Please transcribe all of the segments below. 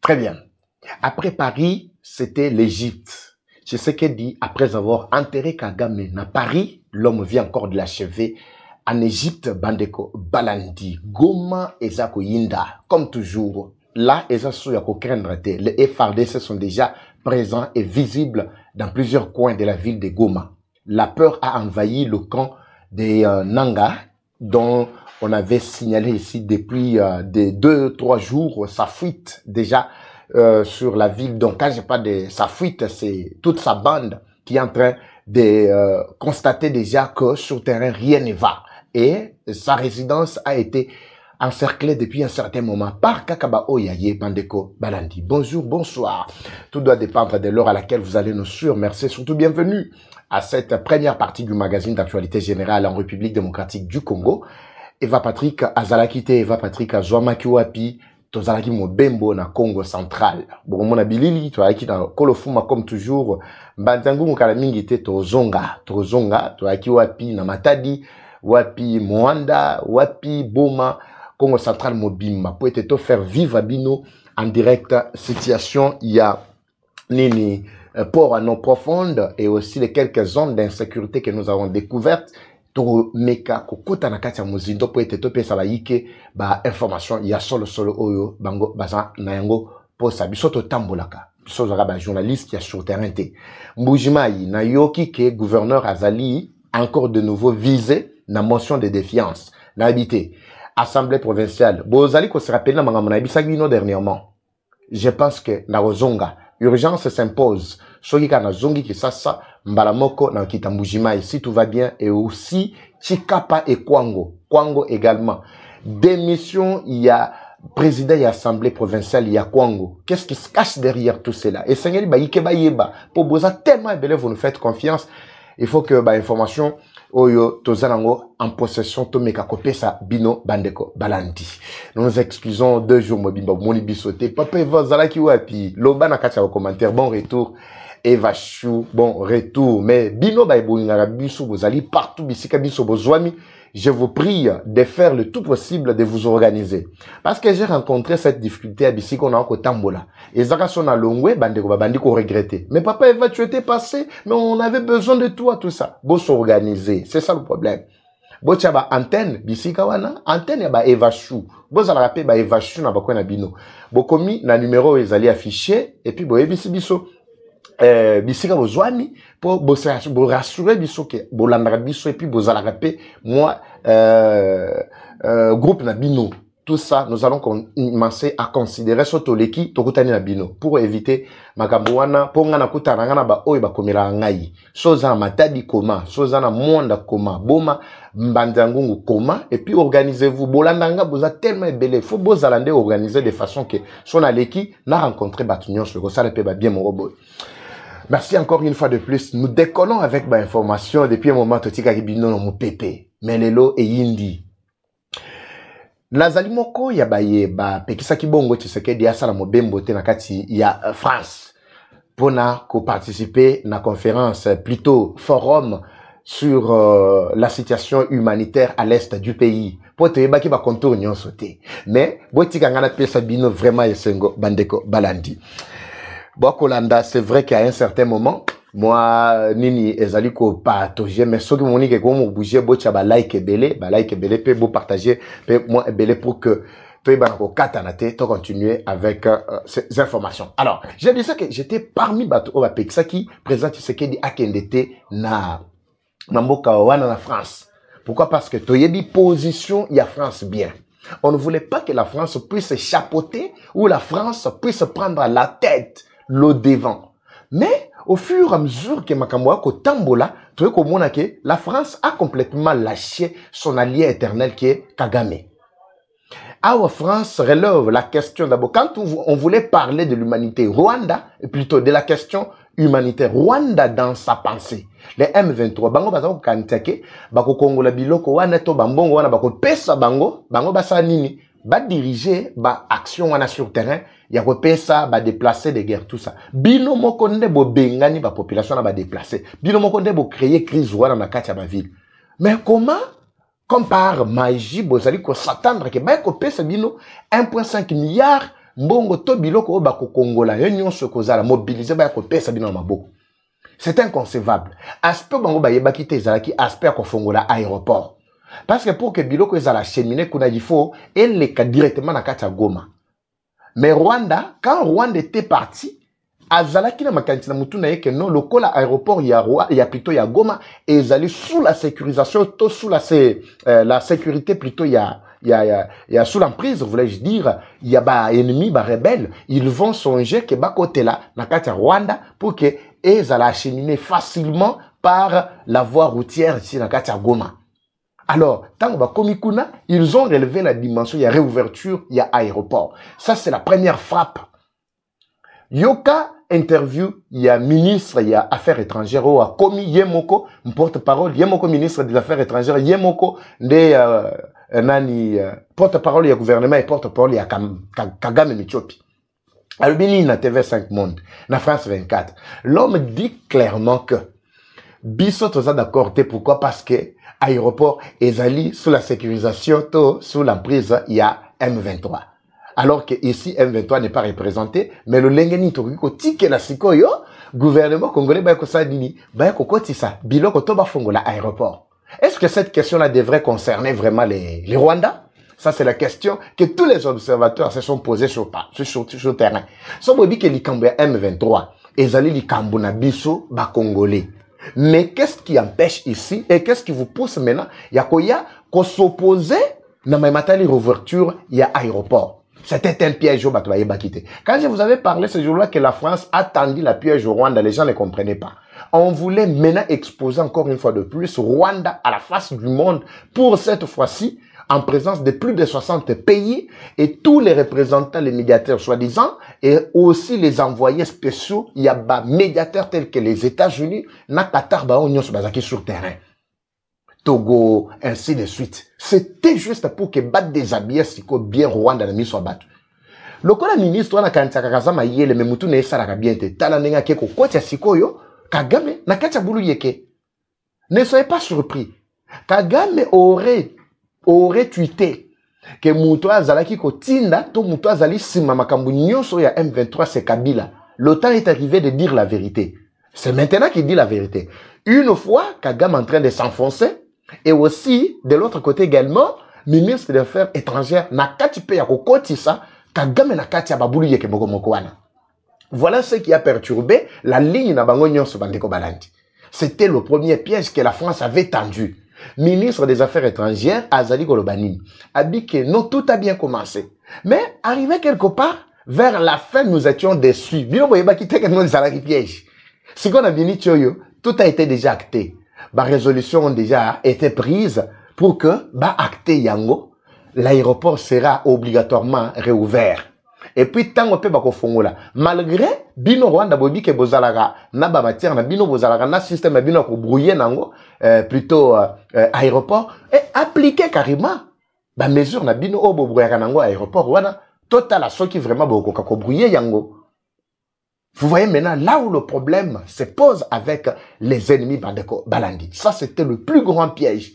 Très bien. Après Paris, c'était l'Égypte. Je sais qu'elle dit, après avoir enterré Kagame à Paris, l'homme vient encore de l'achever. En Égypte, Bandeko Balandi, Goma et Yinda, comme toujours. Là, les FARDC sont déjà présents et visibles dans plusieurs coins de la ville de Goma. La peur a envahi le camp des Nanga, dont on avait signalé ici depuis des 2-3 jours sa fuite déjà sur la ville. Donc, quand je parle de sa fuite, c'est toute sa bande qui est en train de constater déjà que sur terrain, rien ne va. Et sa résidence a été encerclée depuis un certain moment par Kakaba Oyaye Bandeko Balandi. Bonjour, bonsoir. Tout doit dépendre de l'heure à laquelle vous allez nous suivre. Merci, surtout bienvenue à cette première partie du magazine d'actualité générale en République démocratique du Congo. Eva Patrick Azalakite, Eva Patrick Azwamakiwapi, Tozalaki Mobembo na Congo central. Bon, mon abilili, Toaki na Kolofuma comme toujours. Mbanzangu Mukalamingi te Tozonga, Toaki Wapi na Matadi, Wapi Moanda, Wapi Boma, Congo central Mobimba. Pour te faire vivre Bino en direct situation, il y a Nini. Port à non profonde et aussi les quelques zones d'insécurité que nous avons découvertes. To meka kokota na kati ya muzindo po ete to pesa bayike ba information ya solo oyo bango baza na yango po sa bisoto tambolaka biso zaka ba journaliste ya sur terrain te mbujimai na yoki ke gouverneur Azali encore de nouveau visé na motion de défiance na habité assemblée provinciale bozali ko se rappeler na manga na bisaki no dernièrement. Je pense que na rozonga urgence s'impose. Soki kana zongi ki sasa mbalamoko na kitambujimai si tout va bien et aussi Chikapa et Kwango également. Démission, il y a président et assemblée provinciale, il y a Kwango. Qu'est-ce qui se cache derrière tout cela? Et Seigneur ba yikeba yeba pour boza tellement belé vous nous faites confiance. Il faut que ba information oyo tozalango en possession to meka kopesa bino bandeko balandi. Nous nous excusons 2 jours mobimba moni bisoté papa Eva zalaki wapi loba na kacha au commentaire bon retour Eva Chou bon retour mais bino ba ebonga biso bozali partout bisika biso bozwami. Je vous prie de faire le tout possible de vous organiser. Parce que j'ai rencontré cette difficulté à Bissiko on a encore Tambola. Et Zaka son a longwe, bandeko babandiko regretté. Mais papa Eva, tu étais passé, mais on avait besoin de toi, tout ça. Bon s'organiser. C'est ça le problème. Bon tchaba antenne, Bissika wana, antenne ba Eva Chou. Bon ça la rappelle ba Eva Chou na bakwe na bino. Bon komi na numéro ezali affiché, et puis bon ebisi biso. Bisika bozwami pour rassurer biso ke bolandaka biso et puis bozala rapé moi groupe na bino tout ça nous allons commencer à considérer soto leki tokutani na bino pour éviter makambo wana po ngana kutana ngana ba oyo ba komela ngai soza matadi koma soza na monda koma boma mbandangungu koma et puis organisez-vous bolandanga boza tellement belé faut bozalande organiser de façon que sona leki na rencontrer batunyon sur ça le pe ba bien mon robot. Merci encore une fois de plus. Nous décollons avec ma information depuis un moment. Totika kibino no mupépé. Melelo et Yindi. Nazali moko ya baye ba pekisa kibongo Tshisekedi asala mobembo te na kati ya France. Pona ko participer na conférence plutôt forum sur la situation humanitaire à l'est du pays. Pour te baki ba contour nyonso te. Mais botika ngana pesa bino vraiment yesengo bandeko balandi. Bon, Kolanda, c'est vrai qu'à un certain moment, moi, Nini, ezali ko partager, mais ce que mon que comme bouger, bocha ba like belé, pe beau partager, pe moi belé pour que toi banako katanate, to continuer avec ces informations. Alors, j'ai dit ça que j'étais parmi bato o bapekisa qui présente ce qui dit akendete na mboka wana na France. Pourquoi? Parce que toyebi position il y a France bien. On ne voulait pas que la France puisse chapeauter ou la France puisse prendre la tête le devant. Mais au fur et à mesure que Makamboa ko tambola, tu vois comment la France a complètement lâché son allié éternel qui est Kagame. Alors France relève la question d'abord quand on voulait parler de l'humanité Rwanda, et plutôt de la question humanitaire Rwanda dans sa pensée. Les M23 bango bazako kantake bako kongola biloko wana to bambongo wana bako pesa bango basa nini ba diriger ba action wana sur terrain ya ko pesa ba déplacer des guerres tout ça bino moko nde bo bengani ba population na ba déplacer bino moko nde bo créer crise wana na kati ya ba ville. Mais comment comme par magie bozali ko s'attendre que ba ko pesa bino 1,5 milliard mbongo to biloko o bako kongola yo nyonso kozala mobiliser ba ko pesa bino maboko. C'est inconcevable. Aspect bango ba yeba kite ezalaki aspect ko fongola aéroport. Parce que pour que biloko ezala cheminer kuna il faut elle ka directement na kati ya Goma. Mais Rwanda, quand Rwanda était parti, azalaki na makanisi na mutu na yeke non lokola aéroport ya plutôt ya Goma et ils allaient sous la sécurisation tout sous la sécurité plutôt ya sous l'emprise, voulais-je dire, il y a ba ennemi ba rebelle, ils vont songer que ba côté là na kati ya Rwanda pour que ils allaient acheminer facilement par la voie routière ici na kati ya Goma. Alors, tant que ils ont relevé la dimension, il y a réouverture, il y a aéroport. Ça, c'est la première frappe. Yoka interview, il y a ministre, il y a affaires étrangères, ou a commis Yemoko, porte-parole, Yemoko ministre des affaires étrangères, Yemoko porte-parole, il y a gouvernement et porte-parole, il y a Kagame Michopi. Alors, Bini, na TV5 Monde, na France 24. L'homme dit clairement que Biso toza d'accord, pourquoi? Parce que aéroport ezali sous la sécurisation, sous l'emprise, il y a M23. Alors que ici, M23 n'est pas représenté, mais le lengeni tokiko tike la sikoyo, gouvernement congolais ba ko sa dini, ba ko kotisa, biloko to ba fongola aéroport. Est-ce que cette question-là devrait concerner vraiment les Rwandais? Ça, c'est la question que tous les observateurs se sont posés sur le terrain. Somo bi ke likambo ya M23, ezali likambo na biso ba congolais. Mais qu'est-ce qui empêche ici et qu'est-ce qui vous pousse maintenant? Il y a qu'on s'opposer dans ma matérielle réouverture, il y a aéroport. C'était un piège au bateau. Quand je vous avais parlé ce jour-là que la France a tendu la piège au Rwanda, les gens ne comprenaient pas. On voulait maintenant exposer encore une fois de plus Rwanda à la face du monde pour cette fois-ci en présence de plus de 60 pays et tous les représentants, les médiateurs soi-disant, et aussi les envoyés spéciaux, il y a des médiateurs tels que les États-Unis, na Qatar, sur terrain. Togo, ainsi de suite. C'était juste pour que bat déshabiller siko bien Rwanda na miso battu. Le ministre wana kantsaka kazama yele me mutu ne sala bien te tala nenga ke ko kotia sikoyo Kagame na katia bulu yeke. Ne soyez pas surpris. Kagame aurait tweeté que mutu azalaki ko tinda to mutu azali sima makambu nyonso ya M23 c'est Kabila. Le temps est arrivé de dire la vérité. C'est maintenant qu'il dit la vérité. Une fois, Kagame en train de s'enfoncer, et aussi, de l'autre côté également, ministre des Affaires étrangères, nakati pe ya kokotisa, Kagame nakati ya babulu yeke moko moko wana. Voilà ce qui a perturbé la ligne na bango nyonso bandeko balandi. C'était le premier piège que la France avait tendu. Ministre des Affaires étrangères, Azali Golobani, a dit que non, tout a bien commencé. Mais, arrivé quelque part, vers la fin, nous étions déçus. Bien, vous voyez, piège. Ce qu'on a bien dit, tout a été déjà acté. La résolution a déjà été prise pour que, acté yango, l'aéroport sera obligatoirement réouvert. Et puis, tant qu'on peut fongola, malgré bino Rwanda bobi ke bozalaga na ba matière na bino bozalaga na système bino ko brouiller nango plutôt aéroport et appliquer carrément ba mesure na bino o bobrouiller nango aéroport wana total à ceux qui vraiment boko ko brouiller yango. Vous voyez maintenant là où le problème se pose avec les ennemis bandeko balandi. Ça c'était le plus grand piège.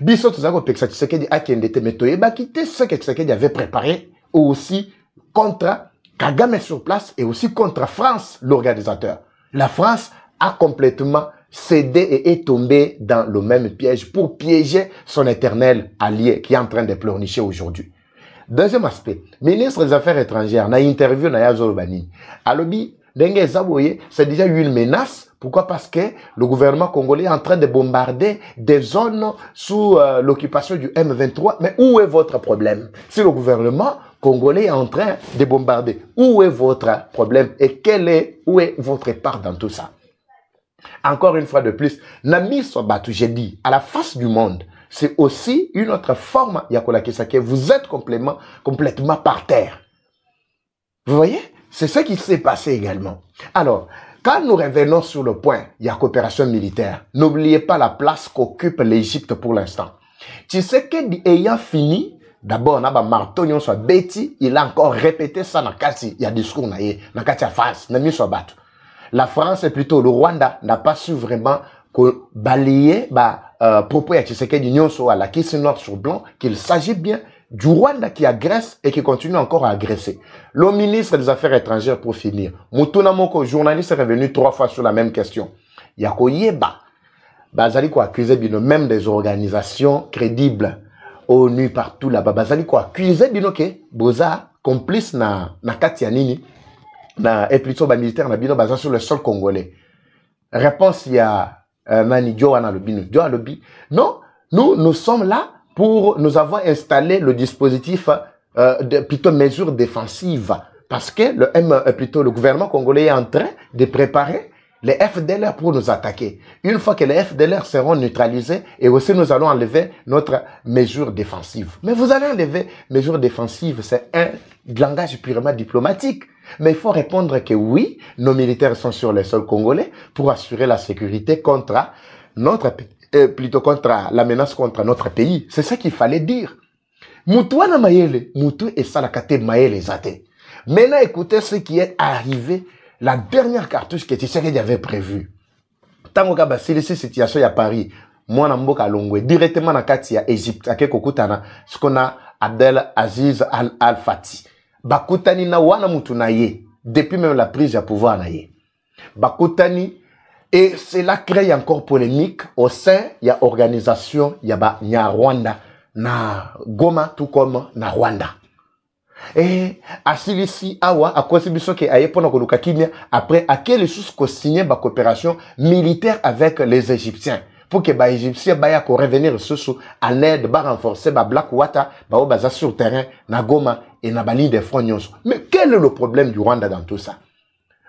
Biso tozako peksa Tshisekedi akendete metoye ba quitter ce que Tshisekedi avait préparé aussi contre Kagame sur place et aussi contre France, l'organisateur. La France a complètement cédé et est tombée dans le même piège pour piéger son éternel allié qui est en train de pleurnicher aujourd'hui. Deuxième aspect, ministre des Affaires étrangères, na interview na Yazo Bani. Alobi, Dengue Zaboye, c'est déjà eu une menace. Pourquoi? Parce que le gouvernement congolais est en train de bombarder des zones sous l'occupation du M23. Mais où est votre problème? Si le gouvernement congolais est en train de bombarder, où est votre problème? Et où est votre part dans tout ça? Encore une fois de plus, Nami Sobatu, j'ai dit, à la face du monde, c'est aussi une autre forme, Yakola Kisake, vous êtes complètement par terre. Vous voyez? C'est ce qui s'est passé également. Alors, quand nous revenons sur le point, il y a coopération militaire. N'oubliez pas la place qu'occupe l'Égypte pour l'instant. Tshisekedi ayant fini, d'abord, Martonio soit Betty, il a encore répété ça dans Kati, il y a discours, dans Kati à France, la France et plutôt le Rwanda n'a pas su vraiment balayer propos à Tshisekedi Nyonso à la Kissi noir sur blanc qu'il s'agit bien du Rwanda qui agresse et qui continue encore à agresser. Le ministre des Affaires étrangères, pour finir, Mutuna Moko, journaliste, est revenu 3 fois sur la même question. Yako Yeba, Bazali ko accusé bino même des organisations crédibles, ONU partout là-bas. Bazali ko accusé bino ke boza complice na kati ya nini na et plutôt ba militaire na bino baza sur le sol congolais. Réponse il y a Nani Joana Lobino. Non, nous sommes là pour nous avons installé le dispositif plutôt mesures défensives parce que le gouvernement congolais est en train de préparer les FDLR pour nous attaquer. Une fois que les FDLR seront neutralisés, et aussi nous allons enlever notre mesure défensive. Mais vous allez enlever mesure défensive, c'est un langage purement diplomatique. Mais il faut répondre que oui, nos militaires sont sur les sols congolais pour assurer la sécurité contre contre la menace contre notre pays. C'est ça qu'il fallait dire. Moutouana Mayele, Moutou et Salakate Mayele Zate. Maintenant, écoutez ce qui est arrivé, la dernière cartouche que Tshisekedi avait prévue. Tango kaba si cette situation à Paris, moi na mboka Longwe, directement na kati ya Égypte, ake kokutana, ce qu'on a Abdel Aziz Al-Fati. Bakutani na wana mutu na ye, depuis même la prise à pouvoir na ye. Bakutani, et cela crée encore polémique au sein, il y a organisation, il y a Rwanda, na Goma, tout comme na Rwanda. Et asilisi awa akosi biso ke aye pona koluka kimia après à quelle source ko signé ba coopération militaire avec les Égyptiens pour que ba Égyptiens ba ya ko revenir sous en aide ba renforcer ba Black Water ba o baza sur terrain na Goma et na bali de front nyonso. Mais quel est le problème du Rwanda dans tout ça?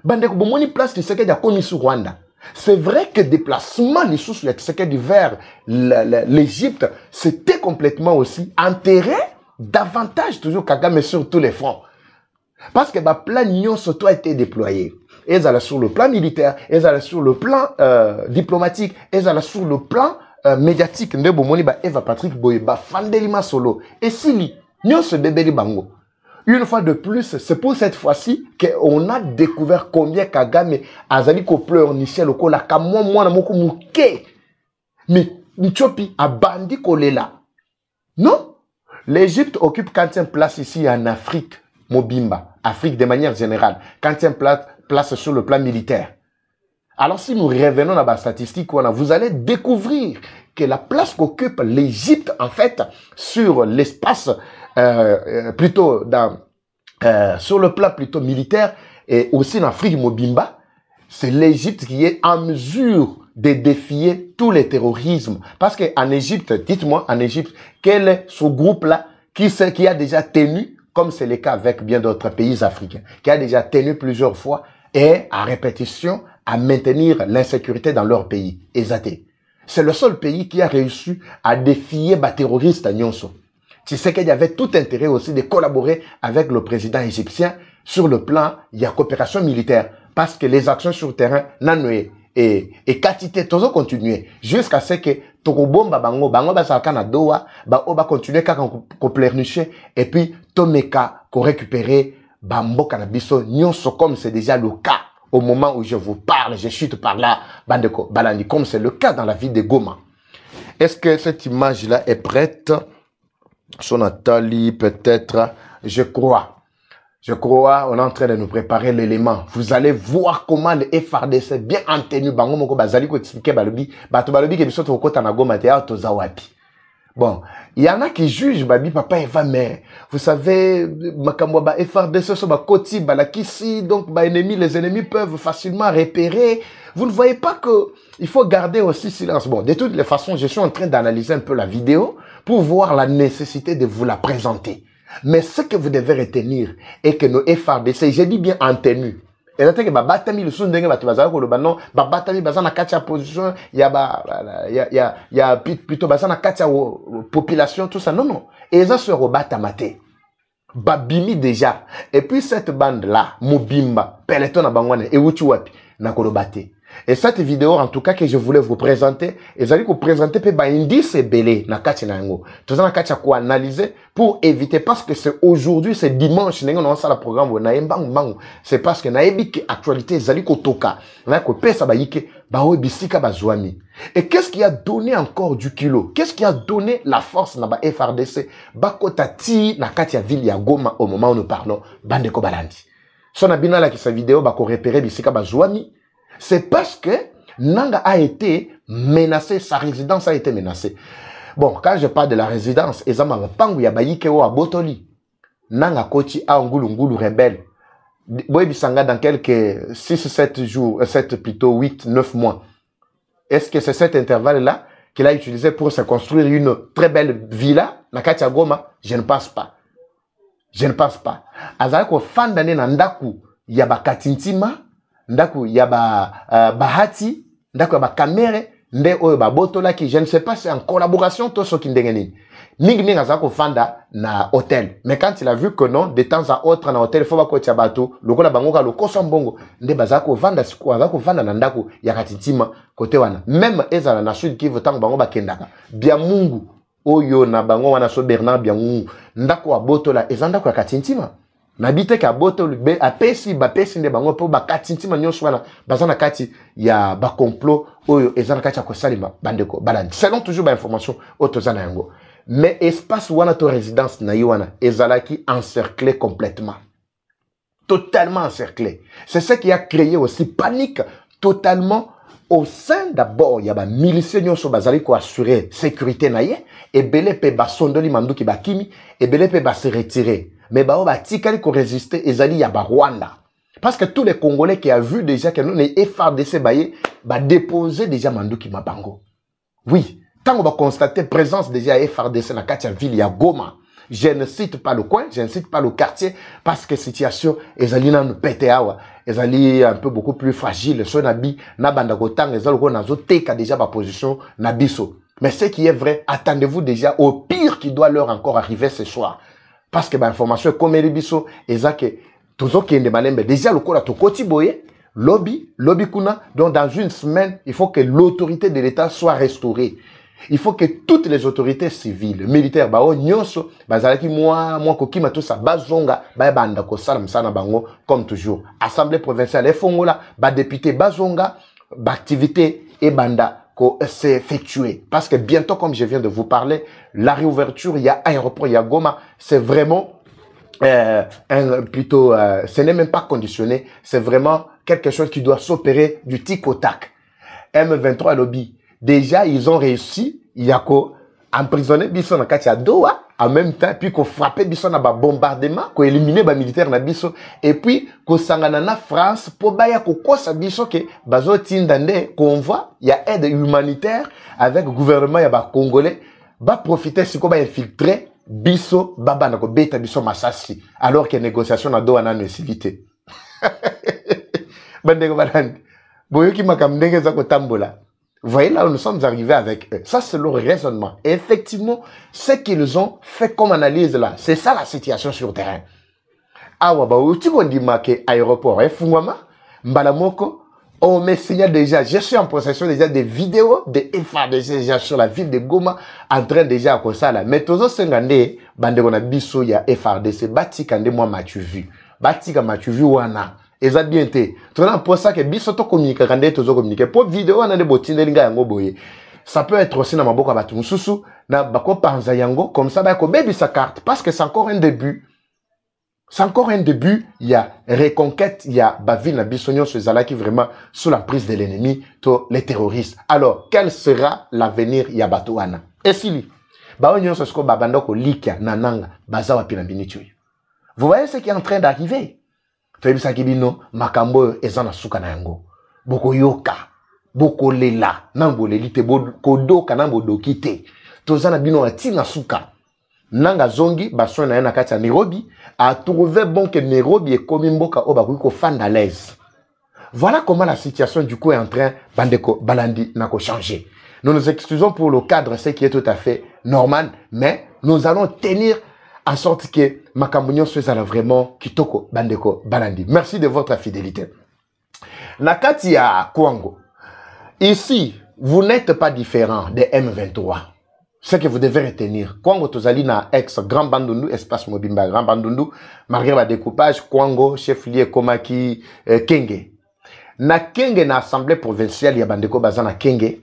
Bande ko bomoni place de Tshisekedi a commis sur Rwanda. C'est vrai que déplacement les sources de Tshisekedi vers l'Égypte, c'était complètement aussi enterré davantage toujours Kagame sur tous les fronts. Parce que le plan Nyon surtout a été déployé. Ils allaient sur le plan militaire, ils allaient sur le plan diplomatique, ils allaient sur le plan médiatique. Ndebo moni ba Eva Patrick Boye ba Fandelima Solo. Et si Nyon se bébé bango. Une fois de plus, c'est pour cette fois-ci qu'on a découvert combien Kagame a zali ko pleurnicher le ko la kamwa mwana moko muke. Mais Nchopi a bandi kolela. Non? L'Égypte occupe 40e place ici en Afrique, Mobimba, Afrique de manière générale, 40e place sur le plan militaire. Alors si nous revenons à la statistique, vous allez découvrir que la place qu'occupe l'Égypte, en fait, sur l'espace, plutôt sur le plan plutôt militaire, et aussi en Afrique Mobimba, c'est l'Égypte qui est en mesure de défier tous les terrorismes. Parce qu'en Égypte, dites-moi, en Égypte, quel est ce groupe-là qui a déjà tenu, comme c'est le cas avec bien d'autres pays africains, qui a déjà tenu plusieurs fois et à répétition à maintenir l'insécurité dans leur pays. Ezate. C'est le seul pays qui a réussi à défier les terroristes à Nyonso. Tu sais qu'il y avait tout intérêt aussi de collaborer avec le président égyptien sur le plan, il y a coopération militaire. Parce que les actions sur le terrain, nanoué, et quantité toujours continuer jusqu'à ce que tokobomba bango ba saka na doa ba oba continuer ka ko pleurnicher et puis tomeka ko récupérer bamboka na biso nyonso comme c'est déjà le cas au moment où je vous parle, je chute par là bandeko balandi comme c'est le cas dans la ville de Goma. Est-ce que cette image là est prête? Son Nathalie peut-être, je crois, on est en train de nous préparer l'élément. Vous allez voir comment le FRDC bien en tenue. Bon, il y en a qui jugent, babi, papa, Eva, mais vous savez, FRDC, donc, les ennemis peuvent facilement repérer. Vous ne voyez pas que il faut garder aussi silence. Bon, de toutes les façons, je suis en train d'analyser un peu la vidéo pour voir la nécessité de vous la présenter. Mais ce que vous devez retenir est que nos FRDC, j'ai dit bien en tenue. Et là, que babatami le son dengue batibazala ko le banon, babatami bazana katia position, il y a plutôt bazana katia population tout ça. Non. Et ça se rebata maté. Babimi déjà. Et puis cette bande là, Mobimba, Peloton na bangwane et Uchiwapi na kolobate. Et cette vidéo, en tout cas, que je voulais vous présenter, et j'allais vous présenter pe ba indice belé na kati na ngo. Tout ça na kati ko analyser pour éviter parce que c'est aujourd'hui, c'est dimanche, on a ça le programme na mbang. C'est parce que na ebiki actualité zali ko toka. Na ko pesa ba yike Bao bisika bazwami. Et qu'est-ce qui a donné encore du kilo? Qu'est-ce qui a donné la force na ba FRDC? Bakota ti na kati ya ville ya Goma au moment où nous parlons, Bandeko Balandi. Son abina la ki sa vidéo bako repérer bisika bazwami. C'est parce que Nanga a été menacé, sa résidence a été menacée. Bon, quand je parle de la résidence, ezama pangu ya bayike o abotoli. Nanga koti a ngulu rebelle. Boy bisanga dans quelques 6-7 jours, 7 plutôt 8-9 mois. Est-ce que c'est cet intervalle-là qu'il a utilisé pour se construire une très belle villa na Katia Goma? Je ne pense pas. Je ne pense pas. Azalako fan d'année na ndaku yaba katintima, ndaku yaba bahati, ndaku yaba kamere, nde oyo ba botola ki, je ne sais pas si c'est en collaboration tout ce qui ndengeni. Ning azako fanda na hôtel. Mais quand il a vu que non, de temps à autre na hôtel, il faut pas que tu abato, le kola bangoka le kosambongo, nde bazako vanda siku, azako vanda na ndaku ya katintima kote wana. Même ezala na sud Kivu tango bango bakendaka. Bia mungu oyo na bango wana so Bernard bia mungu. Ndaku wa boto la ezandako ya katintima. Nabite ka boto be apesi ba pesi nde bango po ba katintima nyonso wana bazana kati ya ba complot oyo ezana kati ya kosalima bandeko balandi. Selon toujours ba information otozana yango. Mais espace wana to résidence na wana ezalaki encerclé complètement. Totalement encerclé. C'est ce qui a créé aussi panique totalement au sein d'abord, il y a des miliciens qui bazali ko assurer sécurité na ye et belé pe ba sondoli manduki bakimi et belé pe ba se retirer. Mais ba ba tikali ko résister ezali ya ba Rwanda. Parce que tous les Congolais qui a vu déjà que nous les FARDC baye ba déposer déjà manduki mabango. Oui, tant on va constater présence déjà FARDC na katia ville ya Goma. Je ne cite pas le coin, je ne cite pas le quartier, parce que situation, ezali na pété awa, ezali un peu beaucoup plus fragile, so nabi, na bandakotang, ezali ko nazo teka déjà ma position, nabiso. Mais ce qui est vrai, attendez-vous déjà au pire qui doit leur encore arriver ce soir. Parce que, bah, information, comme Elibiso, ezake, tozo kende malembe, déjà le kola to koti boye, lobby kuna, donc dans une semaine, il faut que l'autorité de l'État soit restaurée. Il faut que toutes les autorités civiles, militaires, bao nyonso, bazalaki moi kokima tout ça, bazonga, banda ko salam sana bango, comme toujours. Assemblée provinciale, efongola, ba député bazonga, ba activité et banda ko s'effectuer. Parce que bientôt, comme je viens de vous parler, la réouverture, il y a aéroport, il y a Goma, c'est vraiment, plutôt, ce n'est même pas conditionné, c'est vraiment quelque chose qui doit s'opérer du tic au tac. M23 lobby. Déjà, ils ont réussi, il y a qu'à emprisonner Bisso na Katia Doha, en même temps, puis qu'on frappait Bisso na ba bombardement, qu'on éliminer ba militaire na Bisso, et puis qu'on sangana na France, pour baya qu'on kosa Bisso que bazo tindande, qu'on voit, il y a aide humanitaire avec le gouvernement, il y a ba Congolais, ba profiter si qu'on va infiltrer Bisso, baba na ko beta Bisso masasi, alors que négociation na Doha na necessité. Bandeko balandi, boyoki makamdenge za ko tambola. Vous voyez là où nous sommes arrivés avec eux. Ça, c'est leur raisonnement. Et effectivement, ce qu'ils ont fait comme analyse là, c'est ça la situation sur le terrain. Ah ouais, bah, tu vois, dit marqué aéroport, Fungwama, Mbalamoko, on me signale déjà, je suis en possession déjà des vidéos de FARDC déjà sur la ville de Goma, en train déjà à ça là. Mais tous ces gandés, bandegona biso ya FARDC, bati kande moi m'as-tu vu? Bati ka m'as-tu vu wana? Et ça bien été. Tu vois, pour ça que biso to communique, quand tu communique. Pour vidéo, on a des bottines, les gars, ça peut être aussi dans ma boca batum susu, na bako panza yango, comme ça, bako baby sa carte, parce que c'est encore un début. C'est encore un début, il y a reconquête, il y a baville, la bisognon, ce zala qui vraiment sous la prise de l'ennemi, les terroristes. Alors, quel sera l'avenir, il y a batouana? Et si li, baonyon se sko babandoko likia, nananga, bazawa pinambini tuyo. Vous voyez ce qui est en train d'arriver? Febisa kibino makambo ezana suka na yango boko yoka boko lela nambo lelite kodoka nambo dokite tozana bino atina suka nanga zongi baso na yana kati ya Nairobi a trouvé bon que Nairobi est comme mboka o bakuki ko fanda à l'aise. Voilà comment la situation du coup est en train bandeko balandi na ko changer. Nous nous excusons pour le cadre, ce qui est tout à fait normal, mais nous allons tenir en sorte que Makambunyo soit vraiment kitoko bandeko balandi. Merci de votre fidélité. Nakati ya Kwango. Ici, vous n'êtes pas différent des M23. Ce que vous devez retenir. Kwango tozali na ex Grand Bandundu, espace Mobimba Grand Bandundu, malgré le découpage, Kwango, chef-lieu Komaki, Kenge. Na kenge na assemblée provinciale ya bandeko bazana kenge,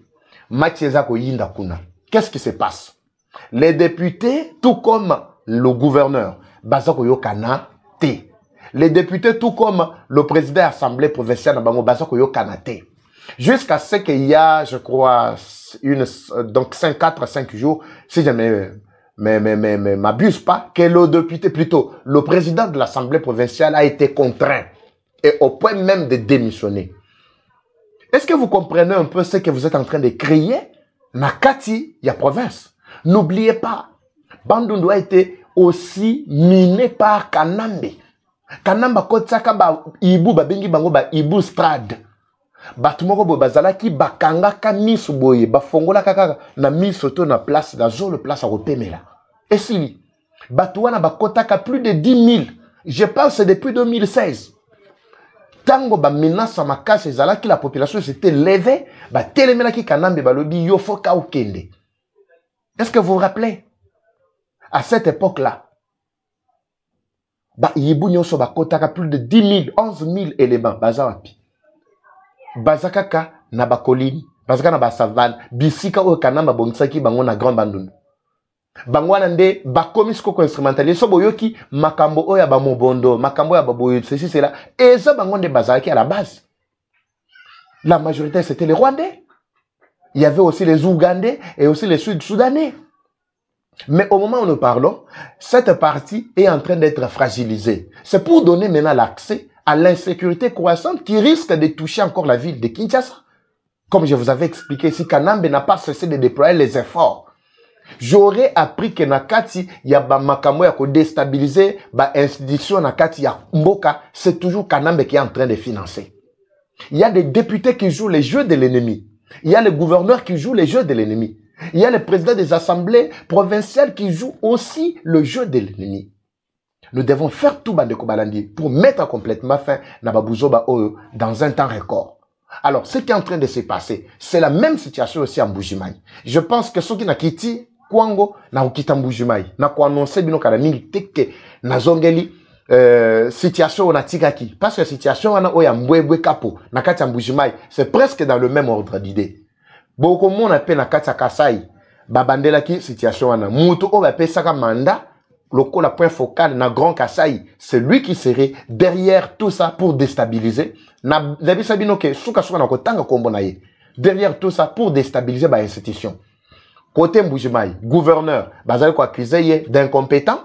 Mathieza Koyinda kuna. Qu'est-ce qui se passe? Les députés, tout comme le gouverneur, bazako yokana te. Les députés, tout comme le président de l'Assemblée provinciale, bazako yokana te. Jusqu'à ce qu'il y a, je crois, donc 4 à 5 jours, si je ne m'abuse pas, que le député, plutôt, le président de l'Assemblée provinciale a été contraint et au point même de démissionner. Est-ce que vous comprenez un peu ce que vous êtes en train de créer? Nakati, il y a province. N'oubliez pas, Bandundu a été aussi miné par Kanambe. Kanamba kotsaka ba ibu babengi bango ba ibu strad. Batumoko bo bazalaki bakanga ka miso boye bafongola kaka na miso to na place na zone place à repemela. Et si batuana bakotaka plus de 10 000. Je pense depuis 2016. Tango ba menace makasi ezalaki la population s'était levée ba telemela ki Kanambe balobi yo foka okende. Est-ce que vous vous rappelez? À cette époque-là, ba yibu nyonso bakotaka plus de 10 000, 11 000 éléments bazawapi. Bazakaka na bakolini, bazaka na basavane, bisika oyo Kanamba bongisaki bango na Grand Bandundu. Bango nande bakomi siko instrumentaliste so boyoki makambo oyo ba mobondo, makambo ya baboyo ceci cela et ça bango nde bazaki à la base. La majorité c'était les Rwandais. Il y avait aussi les Ougandais et aussi les Sud-Soudanais. Mais au moment où nous parlons, cette partie est en train d'être fragilisée. C'est pour donner maintenant l'accès à l'insécurité croissante qui risque de toucher encore la ville de Kinshasa. Comme je vous avais expliqué, si Kanambe n'a pas cessé de déployer les efforts, j'aurais appris que Nakati, il y a makambo ya ko déstabiliser ba institution Nakati ya Mboka, c'est toujours Kanambe qui est en train de financer. Il y a des députés qui jouent les jeux de l'ennemi. Il y a le gouverneur qui joue les jeux de l'ennemi. Il y a le président des assemblées provinciales qui joue aussi le jeu de l'ennemi. Nous devons faire tout Bandeko Balandi pour mettre complètement fin à Babouzoba Oyo dans un temps record. Alors, ce qui est en train de se passer, c'est la même situation aussi en Mbujimayi. Je pense que ceux qui n'ont quitté Kwango, n'a quitté Mbujimayi, n'a pas annoncé bino kalamini teke na zongeli situation on a tigaki. Parce que la situation on a oya mbwebwe kapo na kati Mbujimayi, c'est presque dans le même ordre d'idée. Beaucoup de monde appelle na kati Kasai, babandela ki situation on a mutu o ba pesaka mandat. Le point focal na Grand Kasai, c'est lui qui serait derrière tout ça pour déstabiliser. Derrière tout ça pour déstabiliser l'institution. Côté Mbujimayi, gouverneur, bazali ko accusé d'incompétent,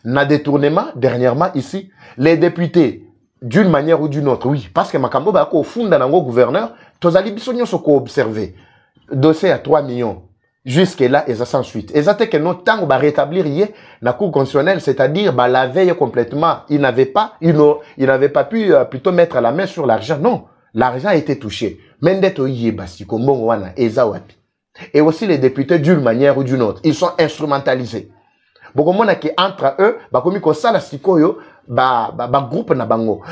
na détournement dernièrement ici, les députés d'une manière ou d'une autre, oui, parce que makambo ba ko funda nango gouverneur, tozali biso nyonso ko observer. Dossier à 3 millions. Jusque-là, et ça sans suite. Et ça, c'est que notre temps, on va rétablir hier, la Cour constitutionnelle, c'est-à-dire, la veille complètement, il n'avait pas pu plutôt mettre la main sur l'argent. Non. L'argent a été touché. Et aussi les députés, d'une manière ou d'une autre, ils sont instrumentalisés. Beaucoup de monde qui entre eux, comme ils ça la sikoyo, groupe na bango,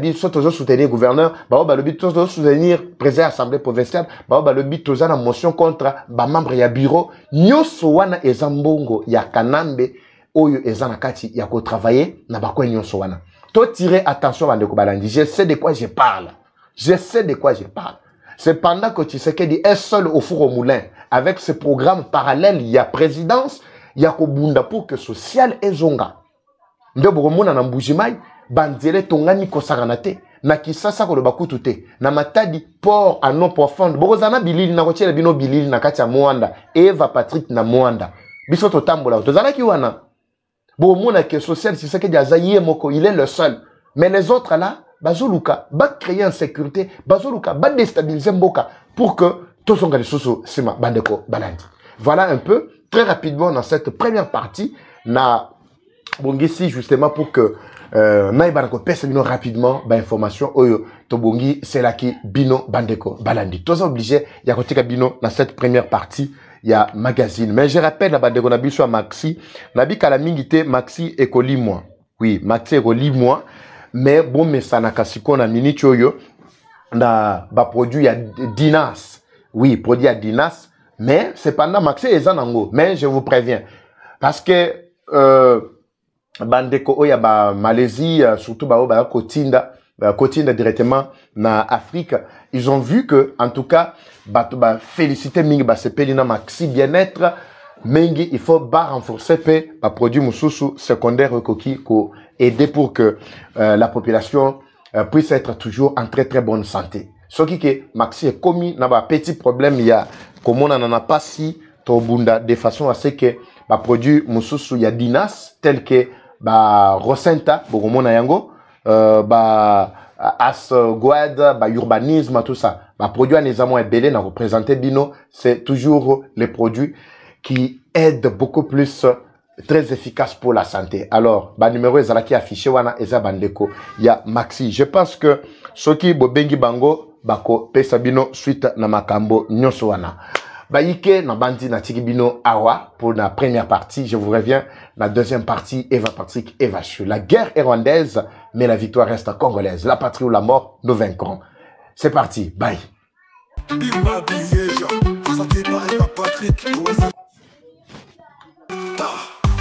bi soto soutenir gouverneur, lobi to soutenir président assemblée provinciale, lobi to na motion contre membre ya bureau, nyoso wana ezambongo ya Kanambe oyo ezana kati ya ko travailler na bakwe nyoso wana. To tirer attention Bandeko Balandi, je sais de quoi je parle. Je sais de quoi je parle. C'est pendant que Tshisekedi est seul au four au moulin avec ce programme parallèle, il y a présidence, il y a Kobunda pour que social et zonga. Nde bokomona na Mbujimayi banzele tongani kosakana te na Kisasa ko lobakutu te na Matadi port à non profonde bokozana bilili na kotiela bino bilili na kati ya Mwanda Eva Patrick na Mwanda biso totambola tozalaki wana bokomona que social c'est ce que Diazaye moko il est le seul mais les autres là bazoluka ba créer insécurité bazoluka ba déstabiliser mboka pour que tosonga lisusu sima Bandeko Balandi. Voilà un peu très rapidement dans cette première partie na Bongisi justement pour que naïbanako pèse bino rapidement information oyo tobongi c'est là qui bino Bandeko Balandi. Tous obligés ya kotika bino dans cette première partie ya magazine. Mais je rappelle la Bandeko na biso Maxi nabi kala mingité Maxi ekoli moi. Oui, Maxi ekoli moi mais bon mais ça na kasiko na minute oyo na ba produit ya Dinas. Oui, produit ya Dinas mais c'est pendant Maxi ezanango mais je vous préviens parce que Bandeko oya ba Malaisie surtout ba kotinda continue directement na Afrique, ils ont vu que, en tout cas, féliciter Mingi Basepelina Maxi bien-être, Mingi, il faut renforcer les produits moussous secondaires coquilles pour aider pour que la population puisse être toujours en très très bonne santé. Ce qui est Maxi est commis dans un petit problème, il y a comme on n'en a pas si Tobunda de façon à ce que les produits moussous il y a dinas tels que Rosenta, Bogomona Yango, Asgoad, urbanisme, tout ça. Produit en examen et belé, représenté Bino, c'est toujours les produits qui aident beaucoup plus, très efficaces pour la santé. Alors, numéro est qui affiché, wana, eza bandeko, il y a Maxi. Je pense que ceux qui bobengi bango, bako, pesa bino, suite na makambo, nyoso wana. Baïke, na bandi, na tikibino, awa, pour la première partie. Je vous reviens, la deuxième partie, Eva Patrick, Eva Chu. La guerre est rwandaise, mais la victoire reste congolaise. La patrie ou la mort, nous vaincrons. C'est parti, bye.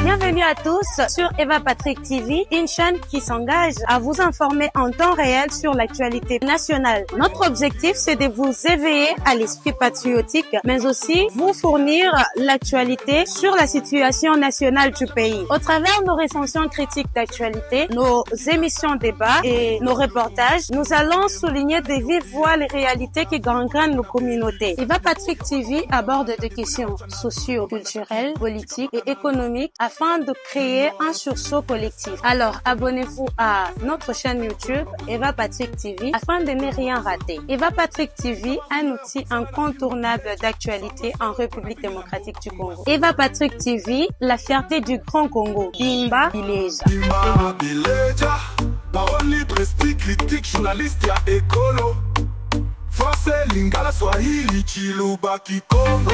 Bienvenue à tous sur Eva Patrick TV, une chaîne qui s'engage à vous informer en temps réel sur l'actualité nationale. Notre objectif, c'est de vous éveiller à l'esprit patriotique, mais aussi vous fournir l'actualité sur la situation nationale du pays. Au travers nos recensions critiques d'actualité, nos émissions débats et nos reportages, nous allons souligner de vive voix les réalités qui gangrènent nos communautés. Eva Patrick TV aborde des questions socio-culturelles, politiques et économiques afin de créer un sursaut collectif. Alors, abonnez-vous à notre chaîne YouTube Eva Patrick TV afin de ne rien rater. Eva Patrick TV, un outil incontournable d'actualité en République démocratique du Congo. Eva Patrick TV, la fierté du Grand Congo. Bimba Bileja. Bimba Bileja, parole libre, esprit critique, journaliste ya écolo. Force Lingala Swahili, Chiluba Kikongo.